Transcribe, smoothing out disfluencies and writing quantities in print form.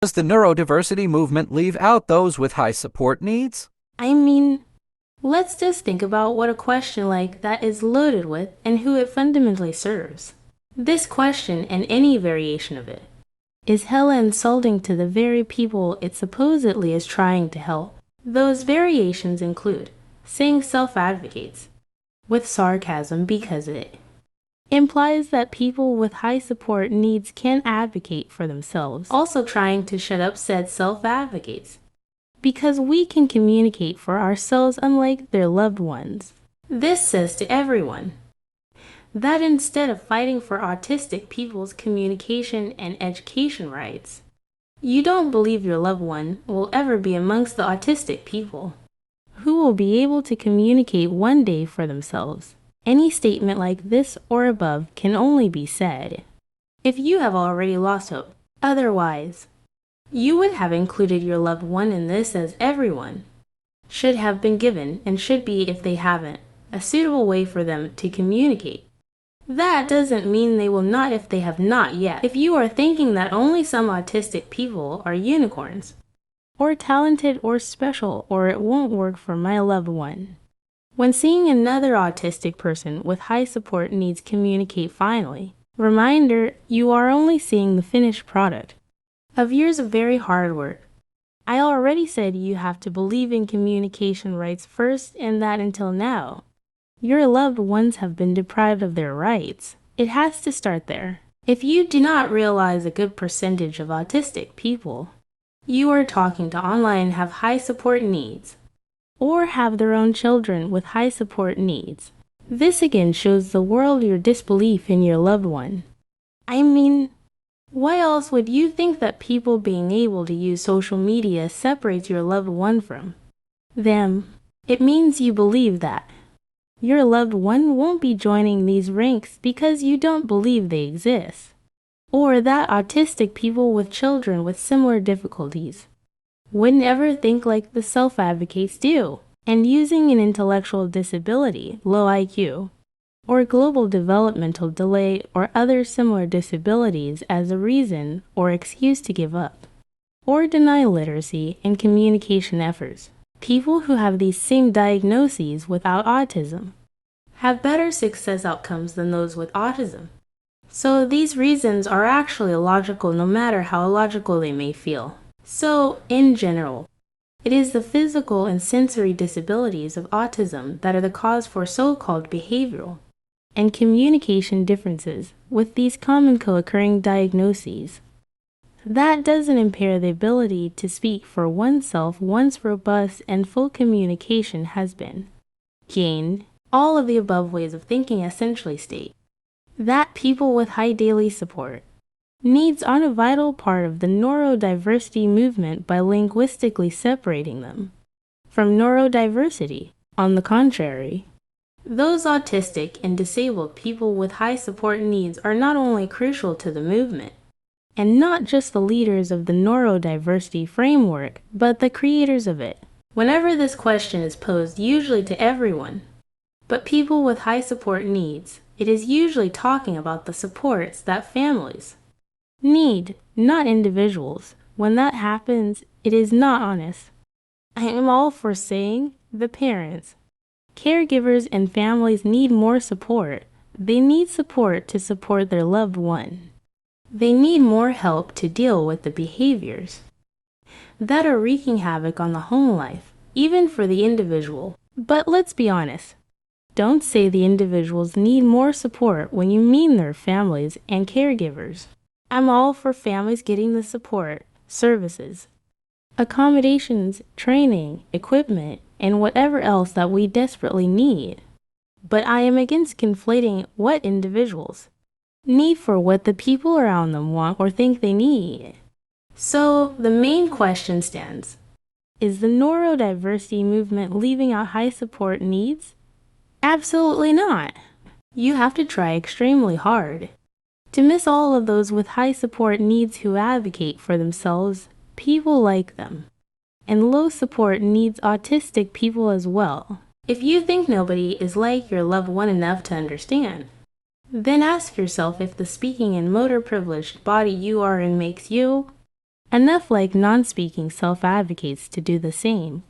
Does the neurodiversity movement leave out those with high support needs? I mean, let's just think about what a question like that is loaded with and who it fundamentally serves. This question, and any variation of it, is hella insulting to the very people it supposedly is trying to help. Those variations include saying self-advocates, with sarcasm because it implies that people with high support needs can advocate for themselves, also trying to shut up said self-advocates, because we can communicate for ourselves unlike their loved ones. This says to everyone that instead of fighting for autistic people's communication and education rights, you don't believe your loved one will ever be amongst the autistic people who will be able to communicate one day for themselves. Any statement like this or above can only be said if you have already lost hope. Otherwise, you would have included your loved one in this, as everyone should have been given, and should be if they haven't, a suitable way for them to communicate. That doesn't mean they will not if they have not yet. If you are thinking that only some autistic people are unicorns, or talented or special, or it won't work for my loved one, when seeing another autistic person with high support needs communicate finally, reminder, you are only seeing the finished product of years of very hard work. I already said you have to believe in communication rights first, and that until now, your loved ones have been deprived of their rights. It has to start there. If you do not realize a good percentage of autistic people you are talking to online have high support needs, or have their own children with high support needs, this again shows the world your disbelief in your loved one. I mean, why else would you think that people being able to use social media separates your loved one from them? It means you believe that your loved one won't be joining these ranks because you don't believe they exist, or that autistic people with children with similar difficulties wouldn't ever think like the self-advocates do, and using an intellectual disability, low IQ, or global developmental delay or other similar disabilities as a reason or excuse to give up, or deny literacy and communication efforts. People who have these same diagnoses without autism have better success outcomes than those with autism. So these reasons are actually illogical no matter how illogical they may feel. So, in general, it is the physical and sensory disabilities of autism that are the cause for so-called behavioral and communication differences with these common co-occurring diagnoses. That doesn't impair the ability to speak for oneself once robust and full communication has been gained. All of the above ways of thinking essentially state that people with high daily support needs are a vital part of the neurodiversity movement by linguistically separating them from neurodiversity. On the contrary, those autistic and disabled people with high support needs are not only crucial to the movement, and not just the leaders of the neurodiversity framework, but the creators of it. Whenever this question is posed, usually to everyone but people with high support needs, it is usually talking about the supports that families need, not individuals. When that happens, it is not honest. I am all for saying the parents, caregivers, and families need more support. They need support to support their loved one. They need more help to deal with the behaviors that are wreaking havoc on the home life, even for the individual. But let's be honest. Don't say the individuals need more support when you mean their families and caregivers. I'm all for families getting the support, services, accommodations, training, equipment, and whatever else that we desperately need. But I am against conflating what individuals need for what the people around them want or think they need. So the main question stands: is the neurodiversity movement leaving out high support needs? Absolutely not. You have to try extremely hard to miss all of those with high support needs who advocate for themselves, people like them, and low support needs autistic people as well. If you think nobody is like your loved one enough to understand, then ask yourself if the speaking and motor privileged body you are in makes you enough like non-speaking self-advocates to do the same.